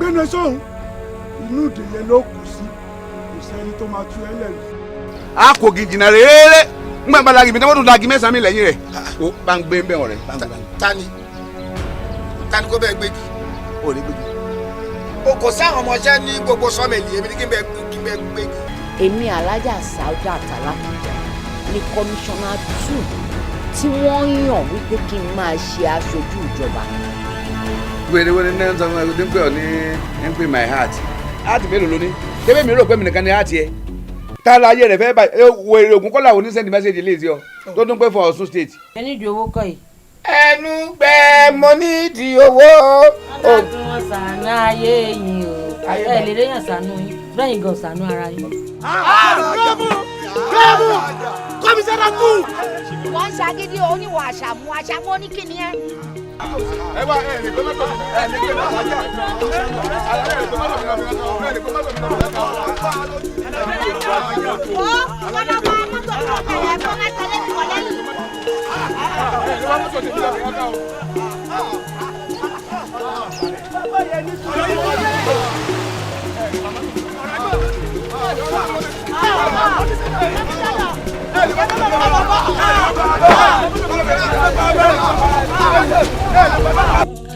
gbẹ́nu sóhun inú ìdílé ló kù sí kò sẹ́ni tó máa tú ẹlẹ́rìí. a kò gì jìnnà rere ngbà bá lagi mi tẹ́wọ́n tún lagi mẹ́sàn-án mi lẹ́yìn rẹ̀ o bá ń gbé ń bẹ̀ ọ̀rẹ́. tani kó bẹ́ẹ̀ gbégi. o lè gbégi. o kò sáwọn ọmọọṣẹ́ ní gbogbo sọ́mẹ̀lì èmi ní kí n bẹ́ẹ̀ gbégi. èmi alájà Sauda Alákìjà ní kọmíṣánná 2 tí wọ́n yàn wípé kí n máa ṣe aṣojú ìjọba. wèrèwèrè náà ń sọ fún ẹ pé ọ ní ń pè my heart heart mélòó ló ní tẹ́lẹ̀ mi rò pé mi nìkan ní heart yẹ tá a la ayé rẹ̀ fẹ́ báyìí wèrè ògùn kọ́lá òní sẹ́ndì mẹ́sẹ̀jì lè ṣe ọ tó tún pé fún Ọ̀ṣun state. ẹni ìdí owó kọ́ yìí. ẹnu gbẹ mo ní ìdí owó. ọlọ́dún wọn ṣàánú ayé yìí o ẹ lè réyàn ṣàánú yín lẹ́yìn gan ṣàánú ara yín. kílọ̀bù kọ́mísánná kù. wọ́n ń ṣàgídí oníwọ̀ àṣàmú oníkìní ẹ̀. ẹ wá ẹ ní kọ́mọ́tò ẹ ní kí ẹ máa wájà ẹ ní kọ́mọ́tò mi náà fi lọ́kọ̀ ẹ ní kọ́mọ́tò mi náà fi lọ́kọ̀. ó wọn náà bá mọ́tò tó bẹ̀rẹ̀ fún mẹ́tẹ́lẹ́ nìkan lẹ́yìn. ẹ ní kọ́mọ́tò mi náà fi lọ́kọ̀. Hey!